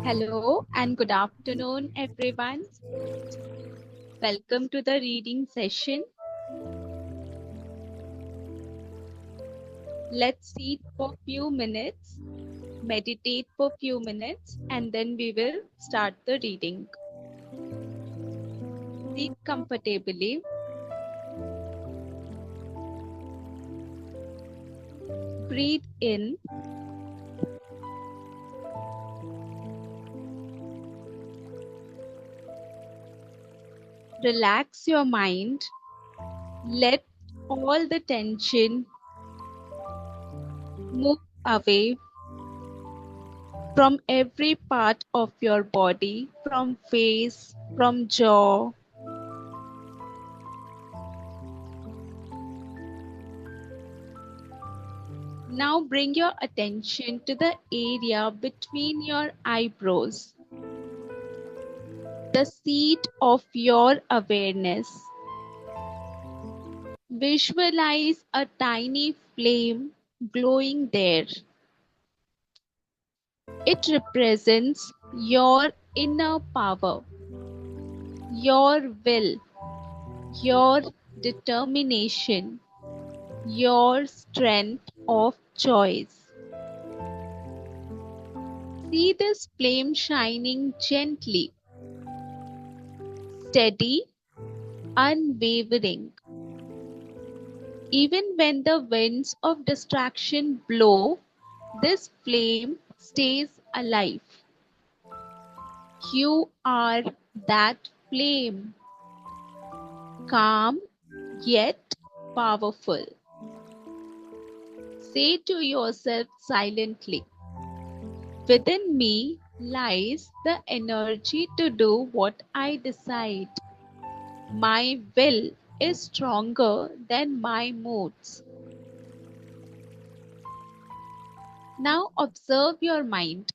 Hello and good afternoon, everyone. Welcome to the reading session. Let's sit for few minutes, meditate for few minutes, and then we will start the reading. Sit comfortably. Breathe in. Relax your mind. Let all the tension move away from every part of your body, from face, from jaw. Now bring your attention to the area between your eyebrows, the seat of your awareness. Visualize a tiny flame glowing there. It represents your inner power, your will, your determination, your strength of choice. See this flame shining gently, steady, unwavering. Even when the winds of distraction blow, this flame stays alive. You are that flame, calm yet powerful. Say to yourself silently, within me lies the energy to do what I decide. My will is stronger than my moods. Now observe your mind.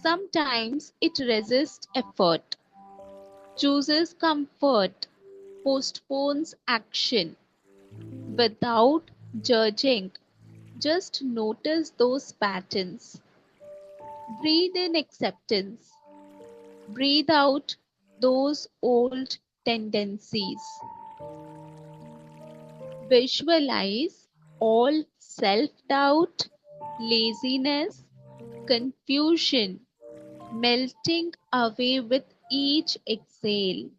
Sometimes it resists effort, chooses comfort, postpones action. Without judging, just notice those patterns. Breathe in acceptance. Breathe out those old tendencies. Visualize all self doubt, laziness, confusion melting away with each exhale.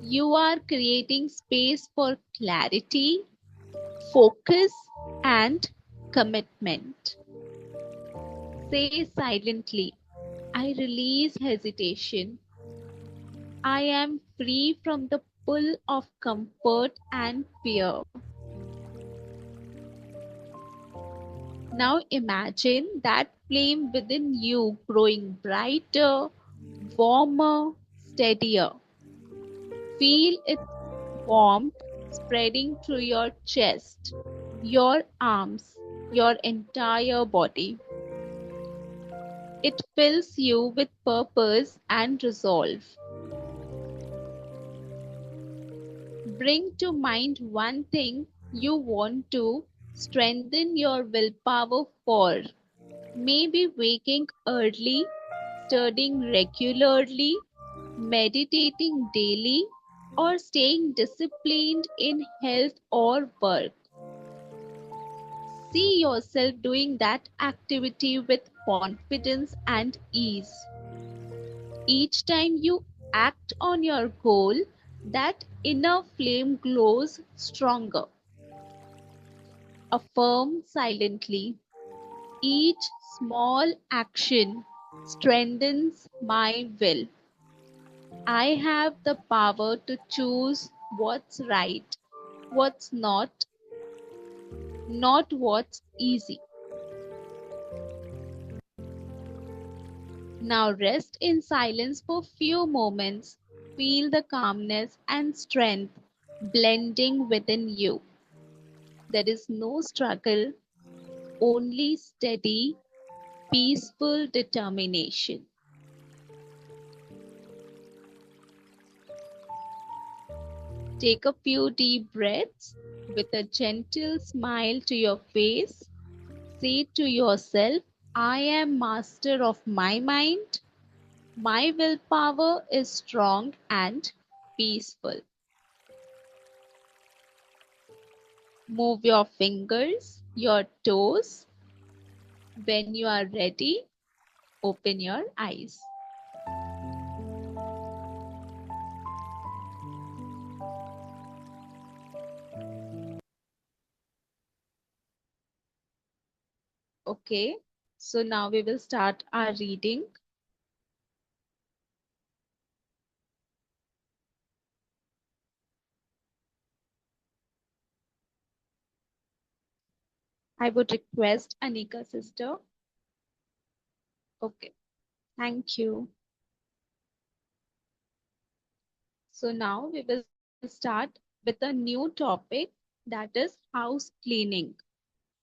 You are creating space for clarity, focus, and commitment. Say silently, I release hesitation. I am free from the pull of comfort and fear. Now imagine that flame within you growing brighter, warmer, steadier. Feel its warmth spreading through your chest, your arms, your entire body. It fills you with purpose and resolve. Bring to mind one thing you want to strengthen your willpower for. Maybe waking early, studying regularly, meditating daily, or staying disciplined in health or work. See yourself doing that activity with confidence and ease. Each time you act on your goal, that inner flame glows stronger. Affirm silently. Each small action strengthens my will. I have the power to choose what's right, what's not what's easy. Now rest in silence for few moments. Feel the calmness and strength blending within you. There is no struggle, only steady, peaceful determination. Take a few deep breaths with a gentle smile to your face. Say to yourself, I am master of my mind. My willpower is strong and peaceful. Move your fingers, your toes. When you are ready, open your eyes. Okay, so now we will start our reading. I would request Anika sister. Okay, thank you. So now we will start with a new topic, that is house cleaning.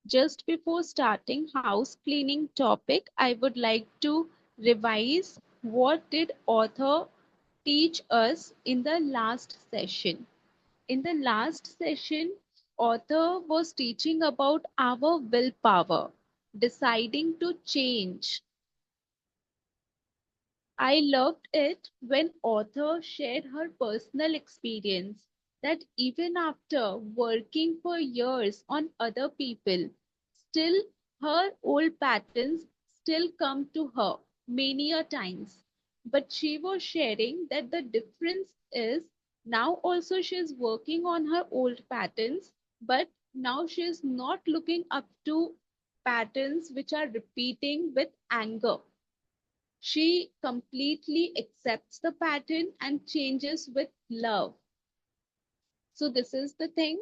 Just before starting house cleaning topic, I would like to revise what did author teach us in the last session. In the last session, author was teaching about our willpower, deciding to change. I loved it when author shared her personal experience that even after working for years on other people, still her old patterns still come to her many a times. But she was sharing that the difference is now also she is working on her old patterns, but now she is not looking up to patterns which are repeating with anger. She completely accepts the pattern and changes with love. So, this is the thing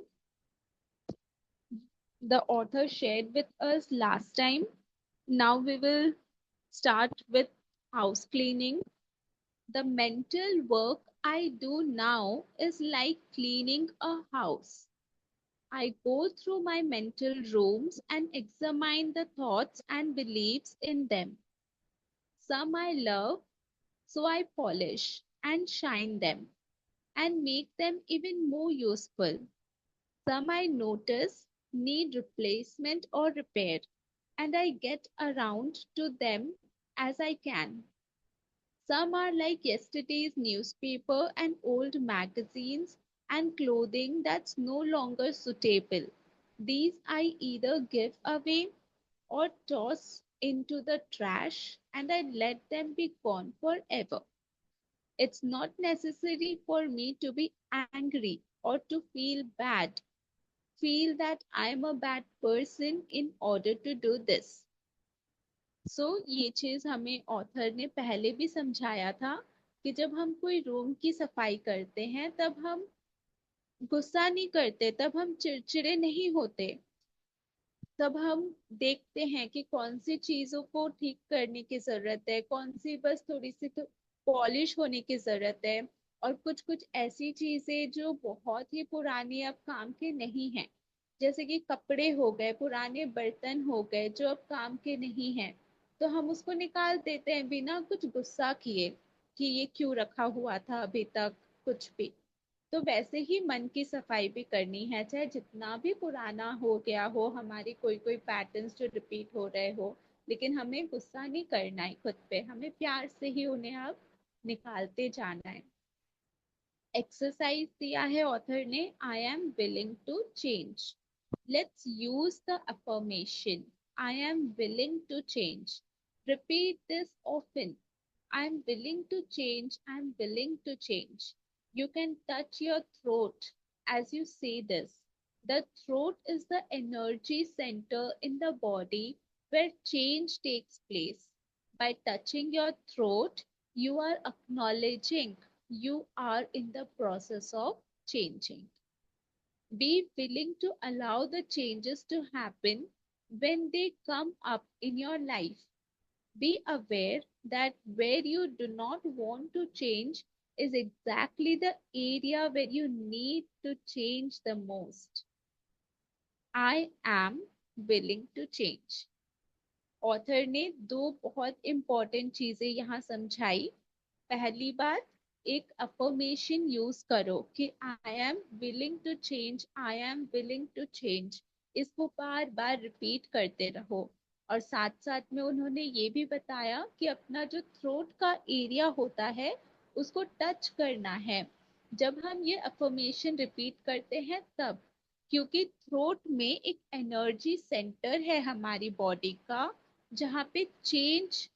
the author shared with us last time. Now, we will start with house cleaning. The mental work I do now is like cleaning a house. I go through my mental rooms and examine the thoughts and beliefs in them. Some I love, so I polish and shine them and make them even more useful. Some I notice need replacement or repair, and I get around to them as I can. Some are like yesterday's newspaper and old magazines and clothing that's no longer suitable. These I either give away or toss into the trash and I let them be gone forever. It's not necessary for me to be angry or to feel that I'm a bad person in order to do this. So ये चीज हमें author ने पहले भी समझाया था कि जब हम कोई रूम की सफाई करते हैं तब हम गुस्सा नहीं करते, तब हम चिड़चिड़े नहीं होते, तब हम देखते हैं कि कौन सी चीजों को ठीक करने की जरूरत है, कौन सी बस थोड़ी सी तो पॉलिश होने की जरूरत है, और कुछ कुछ ऐसी चीजें जो बहुत ही पुरानी अब काम के नहीं है, जैसे कि कपड़े हो गए, पुराने बर्तन हो गए जो अब काम के नहीं है, तो हम उसको निकाल देते हैं बिना कुछ गुस्सा किए कि ये क्यों रखा हुआ था अभी तक, कुछ भी। तो वैसे ही मन की सफाई भी करनी है, चाहे जितना भी पुराना हो गया हो, हमारी कोई कोई पैटर्न्स जो रिपीट हो रहे हो, लेकिन हमें गुस्सा नहीं करना है खुद पे, हमें प्यार से ही उन्हें अब निकालते जाना है। एक्सरसाइज दिया है ऑथर ने, I am willing to change. Let's use the affirmation, I am willing to change. Repeat this often, I am willing to change. I am willing to change. You can touch your throat as you say this. The throat is the energy center in the body where change takes place. By touching your throat, you are acknowledging you are in the process of changing. Be willing to allow the changes to happen when they come up in your life. Be aware that where you do not want to change is exactly the area where you need to change the most. I am willing to change. Author ने दो बहुत important चीजें यहाँ समझाई। पहली बात, एक affirmation use करो कि I am willing to change, I am willing to change. इसको बार बार रिपीट करते रहो। और साथ साथ में उन्होंने ये भी बताया कि अपना जो थ्रोट का एरिया होता है उसको टच करना है जब हम ये अफर्मेशन रिपीट करते हैं तब, क्योंकि थ्रोट में एक एनर्जी सेंटर है हमारी बॉडी का जहाँ पे चेंज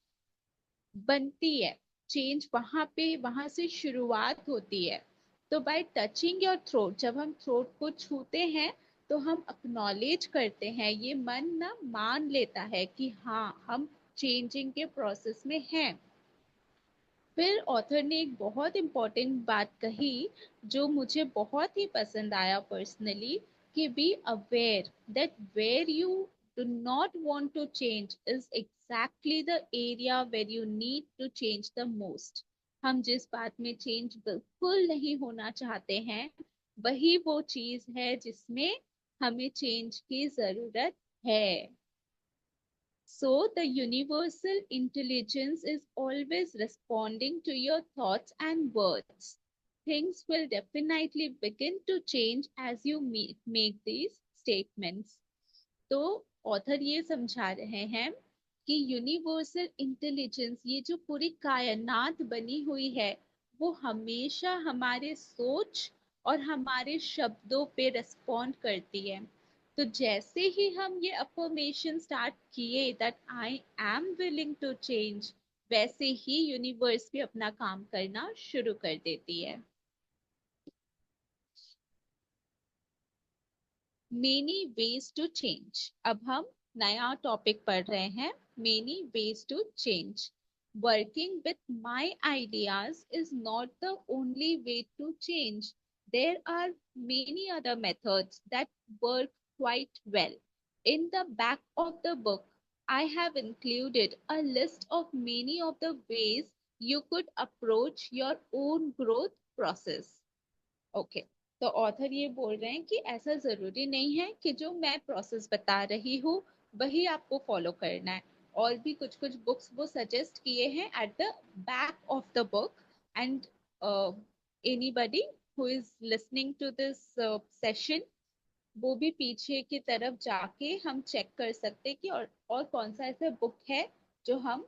बनती है, चेंज वहां से शुरुआत होती है। तो बाय टचिंग योर थ्रोट, जब हम थ्रोट को छूते हैं तो हम अक्नॉलेज करते हैं, ये मन ना मान लेता है कि हाँ हम चेंजिंग के प्रोसेस में हैं। फिर ऑथर ने एक बहुत इंपॉर्टेंट बात कही जो मुझे बहुत ही पसंद आया पर्सनली, कि be aware that where you do not want to change is exactly the area where you need to change the most. हम जिस बात में चेंज बिल्कुल नहीं होना चाहते हैं वही वो चीज है जिसमें हमें चेंज की जरूरत है। So, the universal intelligence is always responding to your thoughts and words. Things will definitely begin to change as you make these statements. तो ऑथर ये समझा रहे हैं कि यूनिवर्सल इंटेलिजेंस, ये जो पूरी कायनात बनी हुई है, वो हमेशा हमारे सोच और हमारे शब्दों पे रिस्पॉन्ड करती है। तो जैसे ही हम ये अफर्मेशन स्टार्ट किए that I am willing to change, वैसे ही यूनिवर्स भी अपना काम करना शुरू कर देती है। मेनी वेज टू चेंज, अब हम नया टॉपिक पढ़ रहे हैं, many ways to change. Working with my ideas is not the only way to change, there are many other methods that work quite well. In the back of the book, I have included a list of many of the ways you could approach your own growth process. Okay, तो author ये बोल रहे हैं कि ऐसा जरूरी नहीं है कि जो मैं प्रोसेस बता रही हूँ वही आपको फॉलो करना है। और भी कुछ कुछ बुक्स वो सजेस्ट किए हैं at the back of the book, and anybody who is listening to this session, वो भी पीछे की तरफ जाके हम चेक कर सकते हैं कि और कौन सा ऐसा बुक है जो हम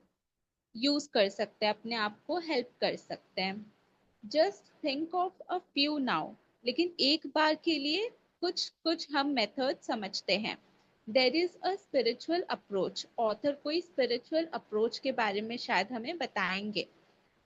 यूज कर सकते हैं, अपने आप को हेल्प कर सकते हैं। Just think of a few now, लेकिन एक बार के लिए कुछ कुछ हम मेथड समझते हैं। There is a spiritual approach, author कोई स्पिरिचुअल अप्रोच के बारे में शायद हमें बताएंगे।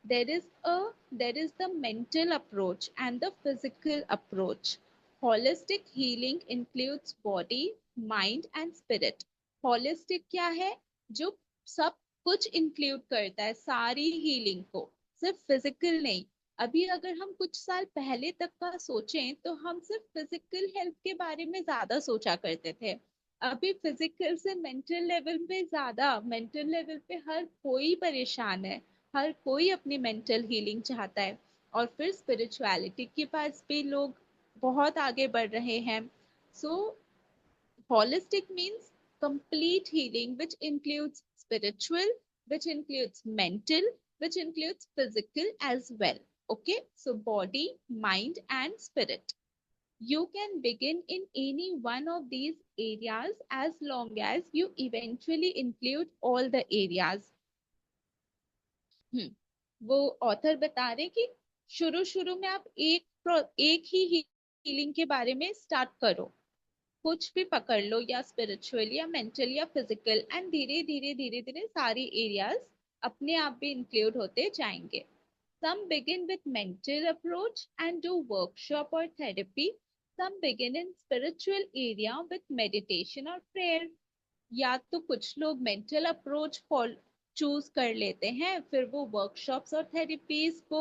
there is a there is the mental approach and the physical approach. Holistic healing includes body, mind and spirit. Holistic क्या है? जो सब कुछ इंक्लूड करता है, सारी हीलिंग को, सिर्फ फिजिकल नहीं। अभी अगर हम कुछ साल पहले तक का सोचें तो हम सिर्फ फिजिकल हेल्थ के बारे में ज्यादा सोचा करते थे। अभी फिजिकल से मेंटल लेवल पे ज्यादा, मेंटल लेवल पे हर कोई परेशान है, हर कोई अपनी मेंटल हीलिंग चाहता है। और फिर स्पिरिचुअलिटी के पास भी लोग बहुत आगे बढ़ रहे हैं। सो holistic means complete healing, which includes spiritual, which includes mental, which includes physical as well. Okay, so body, mind and spirit. You can begin in any one of these areas as long as you eventually include all the areas. वो author बता रहे कि शुरू शुरू में आप एक ही healing के बारे में स्टार्ट करो, कुछ भी पकड़ लो, या स्पिरिचुअल या मेंटल या फिजिकल, एंड धीरे धीरे धीरे धीरे सारी एरियाज अपने आप भी इंक्लूड होते जाएंगे। Some begin with mental approach and do workshop or therapy. Some begin in spiritual area with meditation or prayer. या तो कुछ लोग मेंटल अप्रोच चूज कर लेते हैं, फिर वो वर्कशॉप्स और थेरेपीज को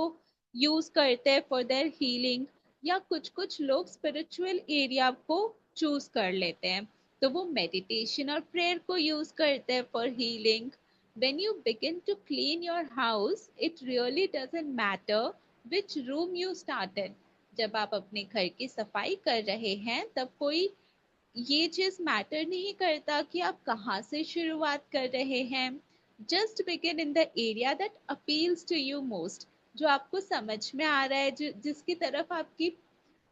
यूज करते हैं फॉर देयर हीलिंग, या कुछ कुछ लोग स्पिरिचुअल एरिया को चूज कर लेते हैं तो वो मेडिटेशन और प्रेयर को यूज करते हैं for healing. When you begin to clean your house it really doesn't matter which room you started. जब आप अपने घर की सफाई कर रहे हैं तब कोई ये चीज मैटर नहीं करता कि आप कहाँ से शुरुआत कर रहे हैं। Just begin in the area that appeals to you most, जो आपको समझ में आ रहा है, जो जिसकी तरफ आपकी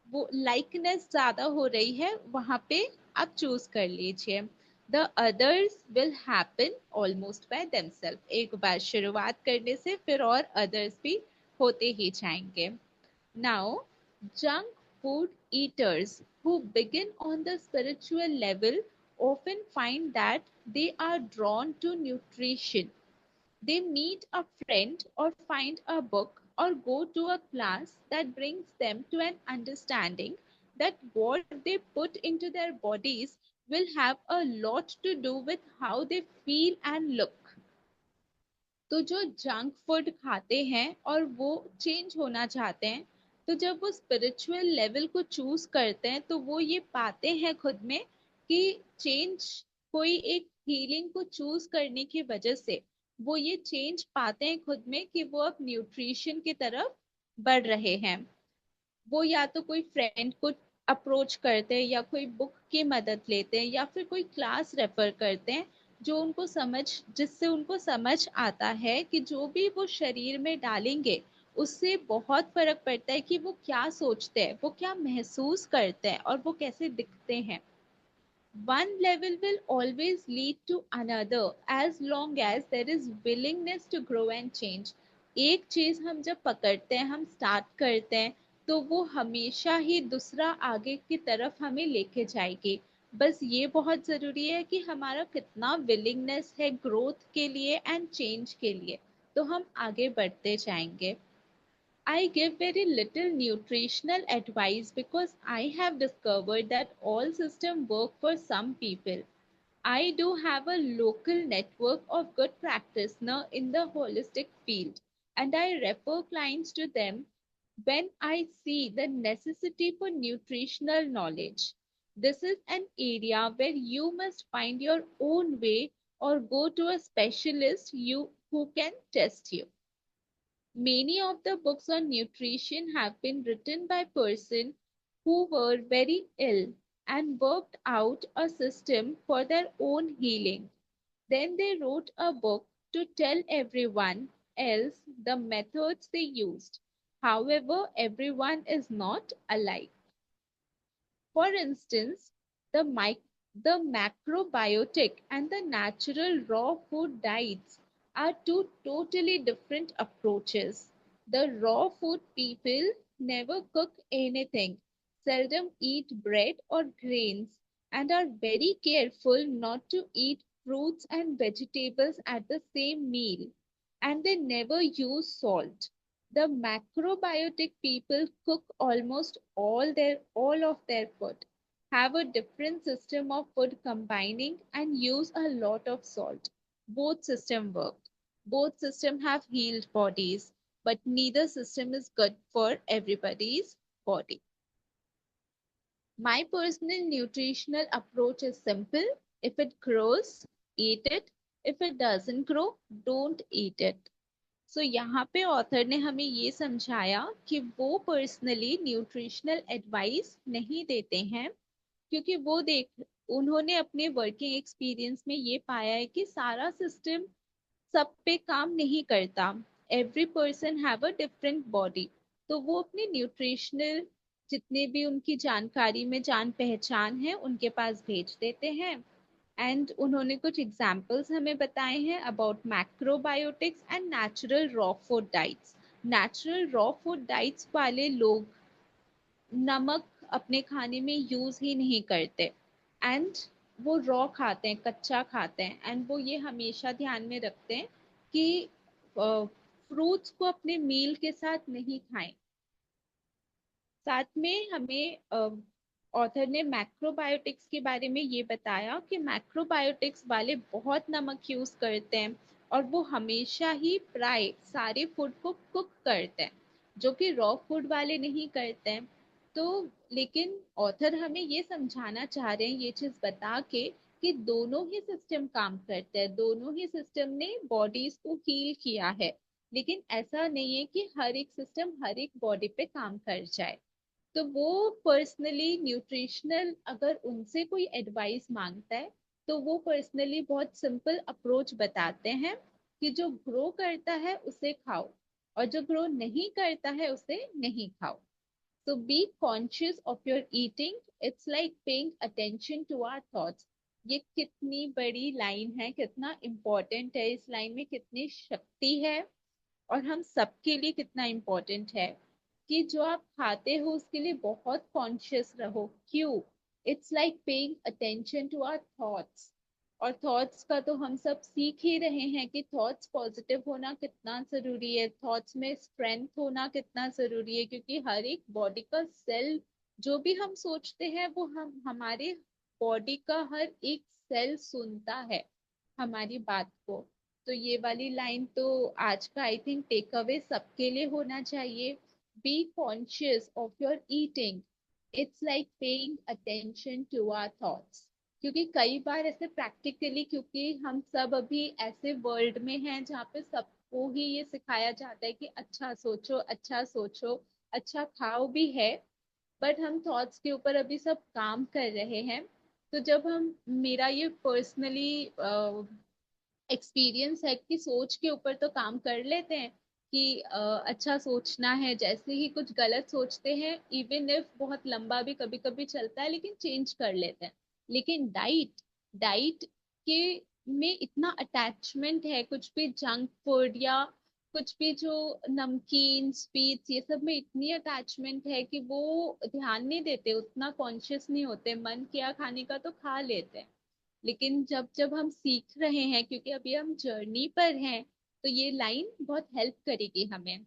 वो लाइकनेस ज्यादा हो रही है, वहां पे आप चूज कर लीजिए। The others will happen almost by themselves. एक बार शुरुआत करने से फिर और अदर्स भी होते ही जाएंगे। Now, junk food eaters who begin on the spiritual level often find that they are drawn to nutrition. They meet a friend or find a book or go to a class that brings them to an understanding that what they put into their bodies will have a lot to do with how they feel and look. तो जो junk food खाते हैं और वो change होना चाहते हैं, तो जब वो स्पिरिचुअल लेवल को चूज करते हैं तो वो ये पाते हैं खुद में कि चेंज, कोई एक हीलिंग को चूज करने की वजह से वो ये चेंज पाते हैं खुद में कि वो अब न्यूट्रिशन की तरफ बढ़ रहे हैं। वो या तो कोई फ्रेंड को अप्रोच करते हैं या कोई बुक की मदद लेते हैं या फिर कोई क्लास रेफर करते हैं जो उनको समझ, जिससे उनको समझ आता है कि जो भी वो शरीर में डालेंगे उससे बहुत फर्क पड़ता है कि वो क्या सोचते हैं, वो क्या महसूस करते हैं और वो कैसे दिखते हैं। One level will always lead to another as long as there is willingness to grow and change. एक चीज हम जब पकड़ते हैं, हम स्टार्ट करते हैं, तो वो हमेशा ही दूसरा आगे की तरफ हमें लेके जाएगी। बस ये बहुत जरूरी है कि हमारा कितना विलिंगनेस है ग्रोथ के लिए एंड चेंज के लिए, तो हम आगे बढ़ते जाएंगे। I give very little nutritional advice because I have discovered that all systems work for some people. I do have a local network of good practitioner in the holistic field, and I refer clients to them when I see the necessity for nutritional knowledge. This is an area where you must find your own way or go to a specialist who can test you. Many of the books on nutrition have been written by persons who were very ill and worked out a system for their own healing. Then they wrote a book to tell everyone else the methods they used. However, everyone is not alike. For instance, the, the macrobiotic and the natural raw food diets are two totally different approaches. The raw food people never cook anything, seldom eat bread or grains, and are very careful not to eat fruits and vegetables at the same meal, and they never use salt. The macrobiotic people cook almost all of their food, have a different system of food combining and use a lot of salt. Both system work. Both system have healed bodies, but neither system is good for everybody's body. My personal nutritional approach is simple. If it grows, eat it. If it doesn't grow, don't eat it. सो यहाँ पे author ने हमें ये समझाया कि वो personally nutritional advice नहीं देते हैं, क्योंकि वो देख, उन्होंने अपने वर्किंग एक्सपीरियंस में ये पाया है कि सारा सिस्टम सब पे काम नहीं करता। Every person have a different body. तो वो अपने न्यूट्रिशनल जितने भी उनकी जानकारी में जान पहचान है उनके पास भेज देते हैं। एंड उन्होंने कुछ एग्जाम्पल्स हमें बताए हैं about macrobiotics and natural raw food diets. Natural raw food diets वाले लोग नमक अपने खाने में यूज ही नहीं करते एंड वो रॉ खाते हैं, कच्चा खाते हैं, एंड वो ये हमेशा ध्यान में रखते हैं कि फ्रूट्स को अपने मील के साथ नहीं खाएं। साथ में हमें ऑथर ने मैक्रोबायोटिक्स के बारे में ये बताया कि मैक्रोबायोटिक्स वाले बहुत नमक यूज करते हैं और वो हमेशा ही प्राय सारे फूड को कुक करते हैं, जो कि रॉ फूड वाले नहीं करते हैं। तो लेकिन ऑथर हमें ये समझाना चाह रहे हैं ये चीज बता के कि दोनों ही सिस्टम काम करते हैं, दोनों ही सिस्टम ने बॉडीज को हील किया है, लेकिन ऐसा नहीं है कि हर एक सिस्टम हर एक बॉडी पे काम कर जाए। तो वो पर्सनली न्यूट्रिशनल अगर उनसे कोई एडवाइस मांगता है तो वो पर्सनली बहुत सिंपल अप्रोच बताते हैं कि जो ग्रो करता है उसे खाओ और जो ग्रो नहीं करता है उसे नहीं खाओ। So be conscious of your eating It's like paying attention to our thoughts. ये कितनी बड़ी लाइन है, कितना इम्पोर्टेंट है, इस लाइन में कितनी शक्ति है और हम सबके लिए कितना इम्पोर्टेंट है कि जो आप खाते हो उसके लिए बहुत कॉन्शियस रहो। क्यों? It's like paying attention to our thoughts. और थॉट्स का तो हम सब सीख ही रहे हैं कि थॉट्स पॉजिटिव होना कितना जरूरी है, थॉट्स में स्ट्रेंथ होना कितना जरूरी है, क्योंकि हर एक बॉडी का सेल जो भी हम सोचते हैं वो हम हमारे बॉडी का हर एक सेल सुनता है हमारी बात को। तो ये वाली लाइन तो आज का आई थिंक टेक अवे सबके लिए होना चाहिए। Be conscious of your eating. It's like paying attention to our thoughts. क्योंकि कई बार ऐसे प्रैक्टिकली, क्योंकि हम सब अभी ऐसे वर्ल्ड में हैं जहाँ पे सबको ही ये सिखाया जाता है कि अच्छा सोचो, अच्छा सोचो, अच्छा खाओ भी है, बट हम थॉट्स के ऊपर अभी सब काम कर रहे हैं। तो जब हम, मेरा ये पर्सनली एक्सपीरियंस है कि सोच के ऊपर तो काम कर लेते हैं कि अच्छा सोचना है, जैसे ही कुछ गलत सोचते हैं इवन इफ बहुत लंबा भी कभी कभी चलता है लेकिन चेंज कर लेते हैं। लेकिन डाइट, डाइट के में इतना अटैचमेंट है, कुछ भी जंक फूड या कुछ भी जो नमकीन स्वीट्स ये सब में इतनी अटैचमेंट है कि वो ध्यान नहीं देते, उतना कॉन्शियस नहीं होते, मन किया खाने का तो खा लेते हैं। लेकिन जब जब हम सीख रहे हैं, क्योंकि अभी हम जर्नी पर हैं, तो ये लाइन बहुत हेल्प करेगी हमें।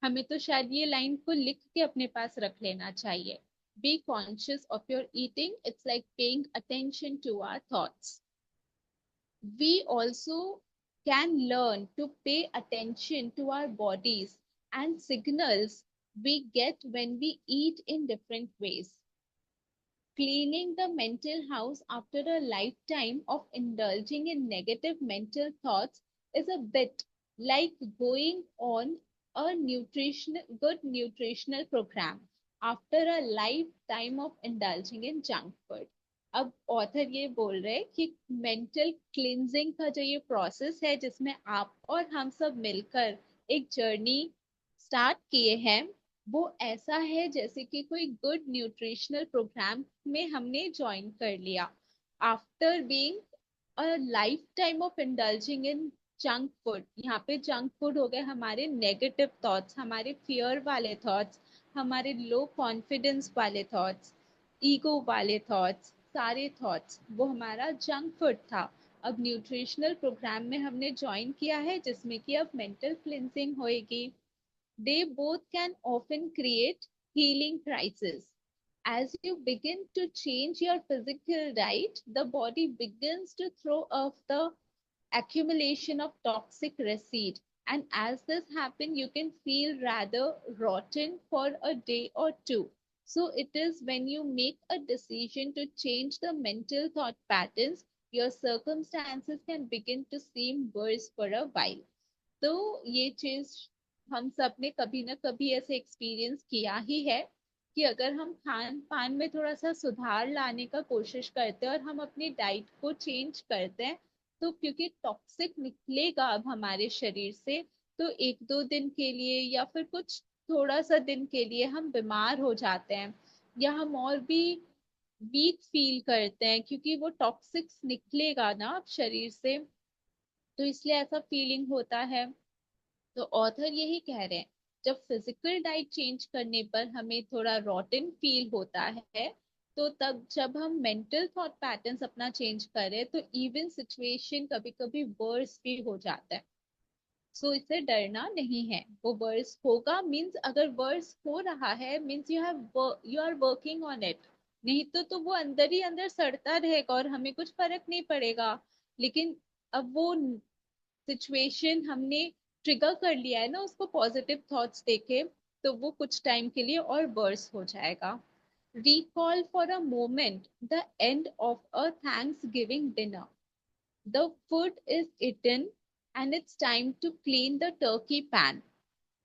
हमें तो शायद ये लाइन को लिख के अपने पास रख लेना चाहिए। Be conscious of your eating, it's like paying attention to our thoughts. We also can learn to pay attention to our bodies and signals we get when we eat in different ways. Cleaning the mental house after a lifetime of indulging in negative mental thoughts is a bit like going on a good nutritional program after a lifetime of indulging in junk food. अब author ये बोल रहे हैं कि mental cleansing का जो ये process है जिसमें आप और हम सब मिलकर एक जर्नी स्टार्ट किए हैं, वो ऐसा है जैसे कि कोई गुड न्यूट्रिशनल प्रोग्राम में हमने ज्वाइन कर लिया after being a life time of indulging in junk food. यहाँ पे जंक फूड हो गए हमारे नेगेटिव थॉट्स, हमारे फियर वाले थॉट्स, हमारे लो कॉन्फिडेंस वाले थॉट्स, ईगो वाले थॉट्स, सारे थॉट्स वो हमारा जंक फूड था। अब न्यूट्रिशनल प्रोग्राम में हमने ज्वाइन किया है जिसमें कि अब मेंटल क्लिनजिंग होएगी। They both can often create healing crises. As you begin to change your physical diet, the body begins to throw off the accumulation of toxic residue. And as this happens, you can feel rather rotten for a day or two. So it is when you make a decision to change the mental thought patterns, your circumstances can begin to seem worse for a while. तो ये चीज हम सब ने कभी ना कभी ऐसे एक्सपीरियंस किया ही है कि अगर हम खान पान में थोड़ा सा सुधार लाने का कोशिश करते हैं और हम अपनी डाइट को चेंज करते हैं, तो क्योंकि टॉक्सिक निकलेगा अब हमारे शरीर से, तो एक दो दिन के लिए या फिर कुछ थोड़ा सा दिन के लिए हम बीमार हो जाते हैं या हम और भी वीक फील करते हैं क्योंकि वो टॉक्सिक्स निकलेगा ना अब शरीर से। तो इसलिए ऐसा फीलिंग होता है। तो ऑथर यही कह रहे हैं, जब फिजिकल डाइट चेंज करने पर हमें थोड़ा रॉटन फील होता है, तो तब जब हम मेंटल थॉट पैटर्न्स अपना चेंज करें तो इवन सिचुएशन कभी कभी वर्स भी हो जाता है। सो इससे डरना नहीं है, वो वर्स होगा मीन्स, अगर वर्स हो रहा है means you are working on it. नहीं तो वो अंदर ही अंदर सड़ता रहेगा और हमें कुछ फर्क नहीं पड़ेगा। लेकिन अब वो सिचुएशन हमने ट्रिगर कर लिया है ना उसको पॉजिटिव थॉट्स देके, तो वो कुछ टाइम के लिए और वर्स हो जाएगा। Recall for a moment the end of a thanks giving dinner. The food is eaten and it's time to clean the turkey pan.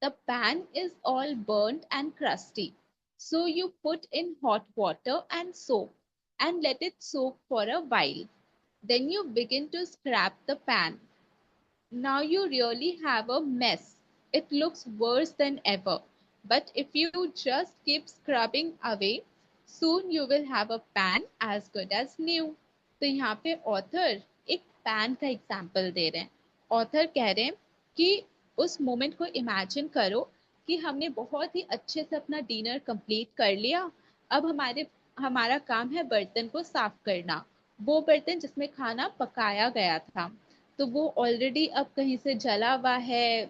The pan is all burnt and crusty. So you put in hot water and soap and let it soak for a while. Then you begin to scrap the pan. Now you really have a mess. It looks worse than ever. But if you just keep scrubbing away, Soon you will have a pan as good as new. तो यहाँ पे author एक pan का example दे रहे हैं. Author कह रहे हैं कि उस मोमेंट को इमेजिन करो कि हमने बहुत ही अच्छे से अपना डिनर कंप्लीट कर लिया. अब हमारा काम है बर्तन को साफ करना. वो बर्तन जिसमें खाना पकाया गया था, तो वो ऑलरेडी अब कहीं से जला हुआ है,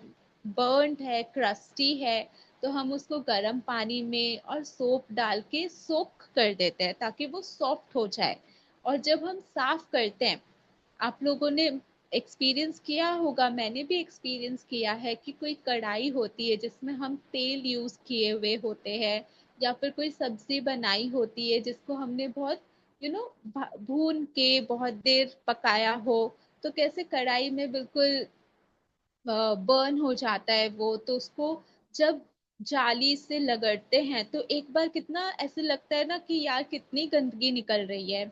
बर्न्ड है, क्रस्टी है. तो हम उसको गर्म पानी में और सोप डाल के सोक कर देते हैं ताकि वो सॉफ्ट हो जाए. और जब हम साफ करते हैं, आप लोगों ने एक्सपीरियंस किया होगा, मैंने भी एक्सपीरियंस किया है कि कोई कढ़ाई होती है जिसमें हम तेल यूज किए हुए होते हैं, या फिर कोई सब्जी बनाई होती है जिसको हमने बहुत भून के बहुत देर पकाया हो, तो कैसे कढ़ाई में बिल्कुल बर्न हो जाता है वो. तो उसको जब जाली से लगड़ते हैं तो एक बार कितना ऐसे लगता है ना कि यार कितनी गंदगी निकल रही है.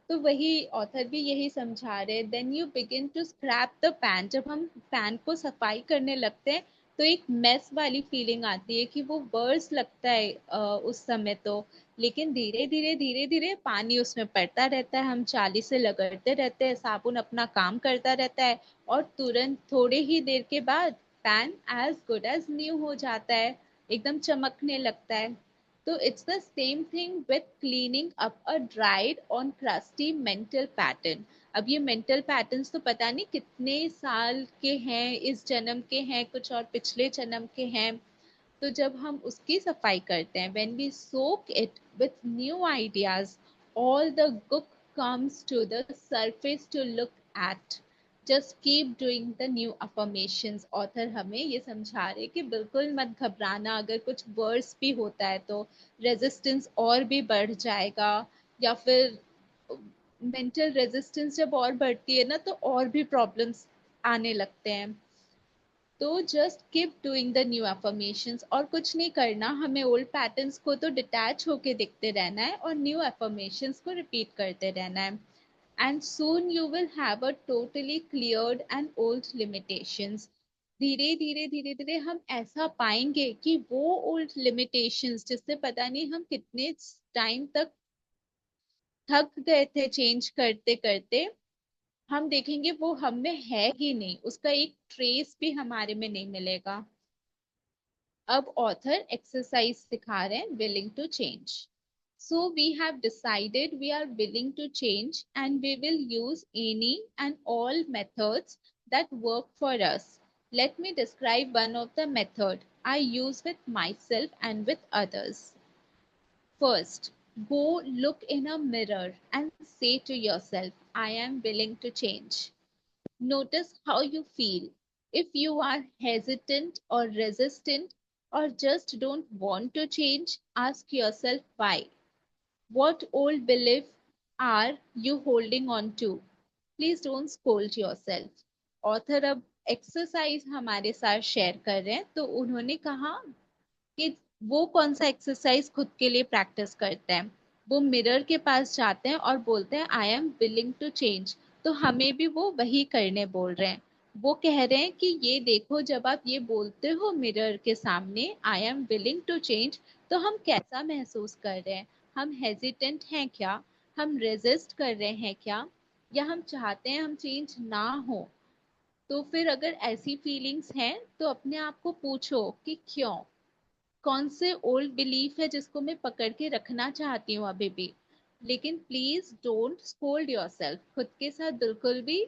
तो वही ऑथर भी यही समझा रहे. Then you begin to scrap the pan. जब हम पैन को सफाई करने लगते हैं तो एक मेस वाली फीलिंग आती है कि वो वर्स लगता है उस समय तो. लेकिन धीरे धीरे पानी उसमें पड़ता रहता है, हम जाली से लगड़ते रहते हैं, साबुन अपना काम करता रहता है, और तुरंत थोड़े ही देर के बाद pan as good as new हो जाता है, एकदम चमकने लगता है. तो it's the same thing with cleaning up a dried on crusty mental pattern. अब ये मेंटल पैटर्न्स तो पता नहीं कितने साल के हैं, इस जन्म के हैं, कुछ और पिछले जन्म के हैं. तो जब हम उसकी सफाई करते हैं, when we soak it with new ideas, all the gook comes to the surface to look at. Just keep doing the new affirmations. Author हमें ये समझा रहे कि बिल्कुल मत घबराना, अगर कुछ वर्ड्स भी होता है तो रेजिस्टेंस और भी बढ़ जाएगा, या फिर मेंटल रेजिस्टेंस जब और बढ़ती है ना तो और भी प्रॉब्लम्स आने लगते हैं. तो just keep doing the new affirmations. और कुछ नहीं करना, हमें ओल्ड पैटर्न्स को तो डिटैच होके देखते रहना है और न्यू अफर्मेशंस को रिपीट करते रहना है. And soon you will have a totally cleared and old limitations. धीरे धीरे हम ऐसा पाएंगे कि वो ओल्ड लिमिटेशंस जिससे पता नहीं हम कितने टाइम तक थक गए थे चेंज करते करते, हम देखेंगे वो हम में है ही नहीं, उसका एक ट्रेस भी हमारे में नहीं मिलेगा. अब ऑथर एक्सरसाइज सिखा रहे हैं, willing to change. So we have decided we are willing to change and we will use any and all methods that work for us. Let me describe one of the method I use with myself and with others. First, go look in a mirror and say to yourself, I am willing to change. Notice how you feel. If you are hesitant or resistant or just don't want to change, ask yourself why. What old belief are you holding on to? Please don't scold yourself. Author अब exercise हमारे साथ share कर रहे हैं. तो उन्होंने कहा कि वो कौन सा एक्सरसाइज खुद के लिए प्रैक्टिस करते हैं. वो मिरर के पास जाते हैं और बोलते हैं I am willing to change. तो हमें भी वो वही करने बोल रहे हैं. वो कह रहे हैं कि ये देखो, जब आप ये बोलते हो मिरर के सामने I am willing to change, तो हम कैसा महसूस कर रहे हैं. हम हेजिटेंट हैं क्या, हम रेजिस्ट कर रहे हैं क्या, या हम चाहते हैं हम चेंज ना हो. तो फिर अगर ऐसी फीलिंग्स हैं तो अपने आप को पूछो कि क्यों, कौन से ओल्ड बिलीफ है जिसको मैं पकड़ के रखना चाहती हूँ अभी भी. लेकिन प्लीज डोंट स्कोल्ड योरसेल्फ. खुद के साथ बिल्कुल भी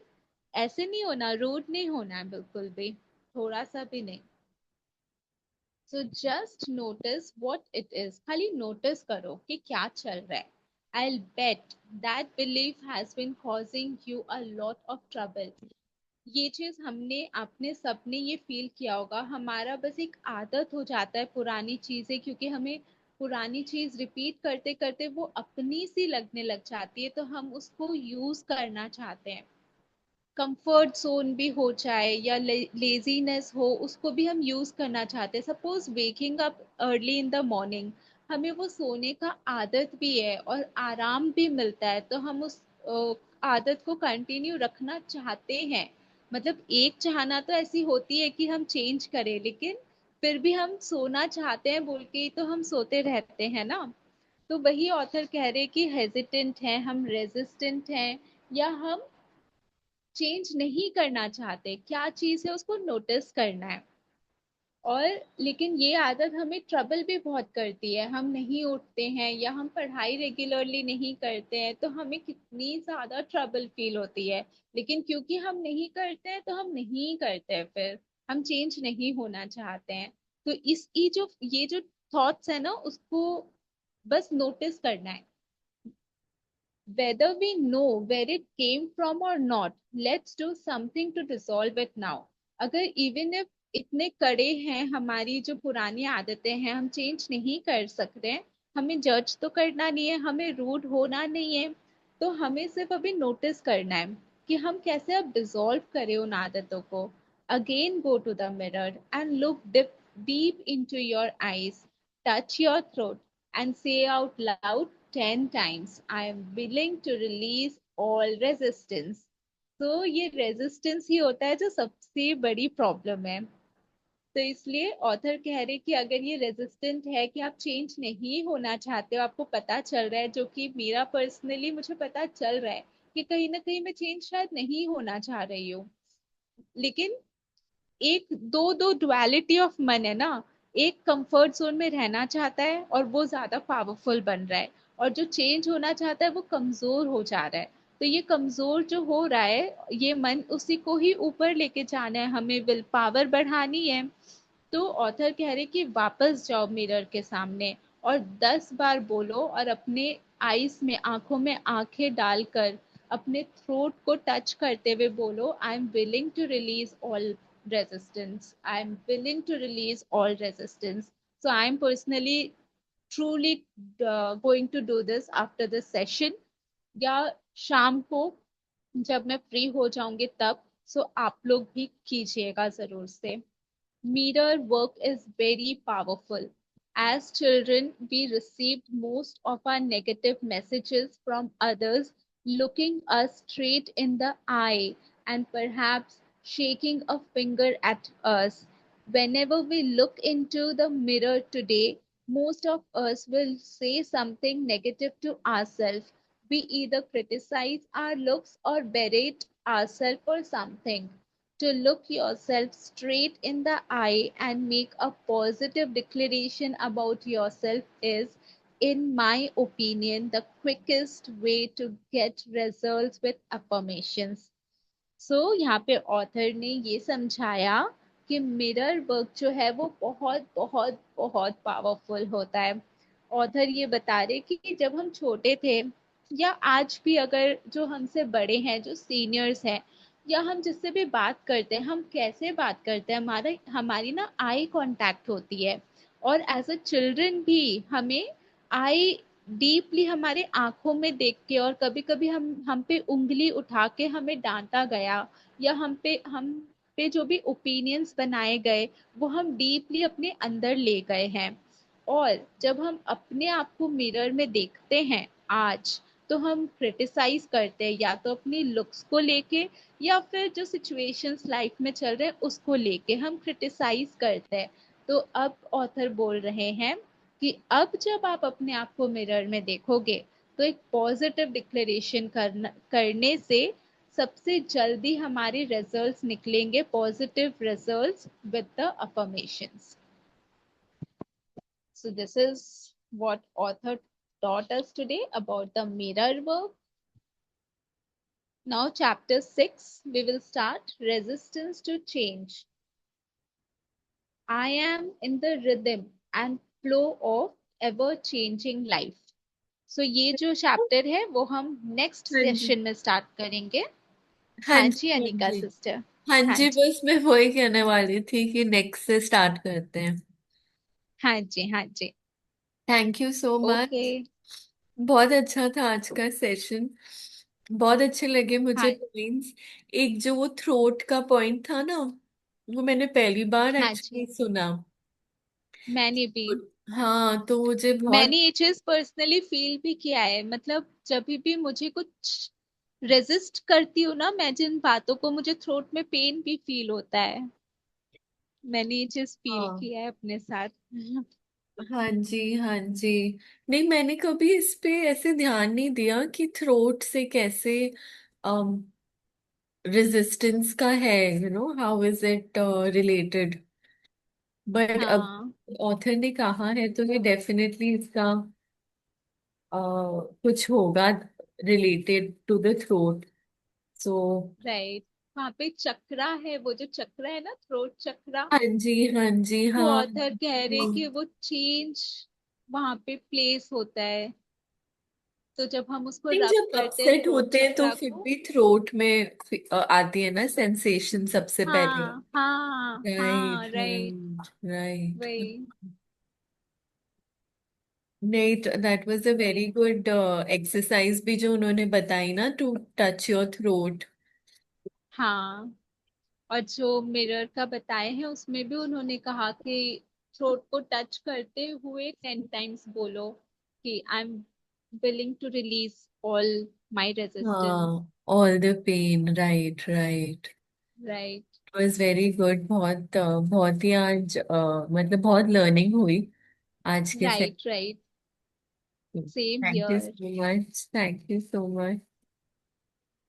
ऐसे नहीं होना, रूड नहीं होना है बिल्कुल भी, थोड़ा सा भी नहीं. So just notice what it is. खाली नोटिस करो कि क्या चल रहा है. I bet that belief has been causing you a lot of trouble. ये चीज हमने आपने सबने ये फील किया होगा. हमारा बस एक आदत हो जाता है पुरानी चीजें, क्योंकि हमें पुरानी चीज रिपीट करते करते वो अपनी सी लगने लग जाती है, तो हम उसको यूज करना चाहते हैं. कंफर्ट जोन भी हो जाए या लेजीनेस हो, उसको भी हम यूज करना चाहते हैं. Suppose waking up early in the morning, हमें वो सोने का आदत भी है और आराम भी मिलता है, तो हम उस आदत को कंटिन्यू रखना चाहते हैं. मतलब एक चाहना तो ऐसी होती है कि हम चेंज करें, लेकिन फिर भी हम सोना चाहते हैं बोल के ही तो हम सोते रहते हैं ना. तो वही ऑथर कह रहे कि हेजिटेंट हैं, हम रेजिस्टेंट हैं, या हम चेंज नहीं करना चाहते, क्या चीज है उसको नोटिस करना है। और लेकिन ये आदत हमें ट्रबल भी बहुत करती है, हम नहीं उठते हैं या हम पढ़ाई रेगुलरली नहीं करते हैं तो हमें कितनी ज्यादा ट्रबल फील होती है। लेकिन क्योंकि हम नहीं करते हैं तो हम नहीं करते हैं, फिर हम चेंज नहीं होना चाहते हैं। तो इस ये जो थॉट्स है ना, उसको बस नोटिस करना है। whether we know where it came from or not, let's do something to dissolve it now. अगर even if इतने कड़े हैं, हमारी जो पुरानी आदतें हैं हम चेंज नहीं कर सकते हैं, हमें जज तो करना नहीं है, हमें रूड होना नहीं है, तो हमें सिर्फ अभी नोटिस करना है कि हम कैसे अब डिसॉल्व करें उन आदतों को। Again go to the mirror and look deep into your eyes, touch your throat and say out loud 10 times, I am willing to release all resistance. तो ये रेजिस्टेंस ही होता है जो सबसे बड़ी प्रॉब्लम है। तो इसलिए ऑथर कह रहे कि अगर ये रेजिस्टेंट है कि आप चेंज नहीं होना चाहते हो, आपको पता चल रहा है, जो कि मेरा पर्सनली मुझे पता चल रहा है कि कहीं ना कहीं मैं चेंज शायद नहीं होना चाह रही हूँ, लेकिन एक दो दो डुअलिटी ऑफ मन है ना। एक कंफर्ट जोन में रहना चाहता है और वो ज्यादा पावरफुल बन रहा है, और जो चेंज होना चाहता है वो कमजोर हो जा रहा है। तो ये कमजोर जो हो रहा है, ये मन, उसी को ही ऊपर लेके जाना है, हमें विल पावर बढ़ानी है। तो ऑथर कह रहे कि वापस जाओ मिरर के सामने और 10 बार बोलो, और अपने आईज में, आंखों में आंखें डालकर अपने थ्रोट को टच करते हुए बोलो, I am willing to release all resistance. I'm willing to release all resistance. So I'm personally truly going to do this after this session, या शाम को जब मैं फ्री हो जाऊंगी तब। सो आप लोग भी कीजिएगा जरूर से। Mirror work is very powerful. As children, we received most of our negative messages from others, looking us straight in the eye and perhaps shaking a finger at us. Whenever we look into the mirror today, most of us will say something negative to ourselves. We either criticize our looks or berate ourselves for something. To look yourself straight in the eye and make a positive declaration about yourself is, in my opinion, the quickest way to get results with affirmations. So यहाँ पे author ने ये समझाया कि mirror work जो है वो बहुत बहुत बहुत पावरफुल होता है। ऑथर ये बता रहे कि जब हम छोटे थे, या आज भी अगर जो हमसे बड़े हैं, जो सीनियर्स हैं, या हम जिससे भी बात करते हैं, हम कैसे बात करते हैं, हमारी ना आई कांटेक्ट होती है। और एज अ चिल्ड्रन भी हमें आई डीपली हमारे आंखों में देख के, और कभी कभी हम पे उंगली उठा के हमें डांटा गया, या हम पे जो भी ओपिनियंस बनाए गए, वो हम डीपली अपने अंदर ले गए हैं। और जब हम अपने आप को मिरर में देखते हैं आज, तो हम क्रिटिसाइज करते हैं, या तो अपनी लुक्स को लेके, या फिर जो सिचुएशंस लाइफ में चल रहे हैं उसको लेके हम क्रिटिसाइज करते हैं। तो अब ऑथर बोल रहे हैं कि अब जब आप अपने आप को मिरर में देखोगे, तो एक पॉजिटिव डिक्लेरेशन करने से सबसे जल्दी हमारे रिजल्ट्स निकलेंगे, positive results with the affirmations. So this is what author taught us today about the mirror work. Now chapter 6, we will start resistance to change. I am in the rhythm and flow of ever changing life. So ये जो chapter है वो हम next हाँ जी। Session में start करेंगे। हाँ हाँ जी। जी हाँ अनिका जी। सिस्टर। हाँ हाँ जी, जी। बस मैं वही कहने वाली थी कि नेक्स्ट से स्टार्ट करते हैं। हाँ जी। हाँ जी। Thank you so okay. Much. बहुत अच्छा था आज का सेशन। बहुत अच्छे लगे मुझे हाँ। पॉइंट्स। एक जो वो थ्रोट का पॉइंट था ना, वो मैंने पहली बार हाँ एक्चुअली जी। सुना। मैंने भी। हाँ, तो मुझे बहुत। मैंने ये चीज पर्सनली फील भी किया है, मतलब जब भी मुझे कुछ रेजिस्ट करती हूँ ना मैं जिन बातों को, मुझे थ्रोट में पेन भी फील होता है। मैंने ये चीज फील हाँ, किया है अपने साथ। हाँ जी, हाँ जी। नहीं, मैंने कभी इस पे ऐसे ध्यान नहीं दिया कि थ्रोट से कैसे रेजिस्टेंस का है, how is it related. But अब हाँ ऑथर ने कहा है तो ये डेफिनेटली इसका कुछ होगा related to the throat. So right. वहां पे चक्रा है, वो जो चक्रा है ना, थ्रोट चक्रा, हाँ जी, हाँ जी, वो हाँ। ऑथर कह रहे कि वो चेंज वहां पे प्लेस होता है। तो जब हम उसको नहीं, रब जब करते हैं अपसेट थ्रोट होते हैं तो चक्रा फिर को। भी थ्रोट में आती है ना सेंसेशन सबसे पहले। हाँ हाँ हाँ, राइट, राइट। Right, right. वही। नहीं, that was a very good exercise भी जो उन्होंने बताई ना, टू टच योर थ्रोट। हाँ, और जो मिरर का बताए हैं उसमें भी उन्होंने कहा कि थ्रोट को टच करते हुए 10 टाइम्स बोलो कि I am willing to release all my resistance. हाँ, all the pain, right, right. Right. Was very good. बहुत ही आज मतलब बहुत लर्निंग हुई आज के से। Right right. Same thank you here. So much, thank you so much.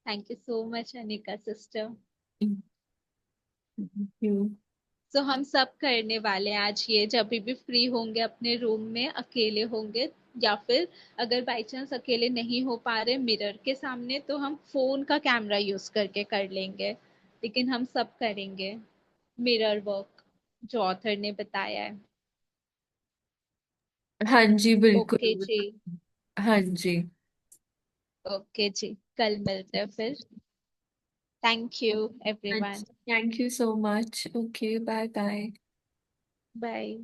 Thank you so much Anika sister. Thank you. तो हम सब करने वाले हैं आज ये, जब भी फ्री होंगे अपने रूम में अकेले होंगे, या फिर अगर बाई चांस अकेले नहीं हो पा रहे मिरर के सामने, तो हम फोन का कैमरा यूज करके कर लेंगे। लेकिन हम सब करेंगे मिरर वर्क जो ऑथर ने बताया है। हाँ जी, ओके बिल्कुल। जी। हाँ जी। ओके जी, कल मिलते हैं फिर। थैंक यू हाँ एवरीवन। जी, thank you so much. Okay, bye bye. Bye.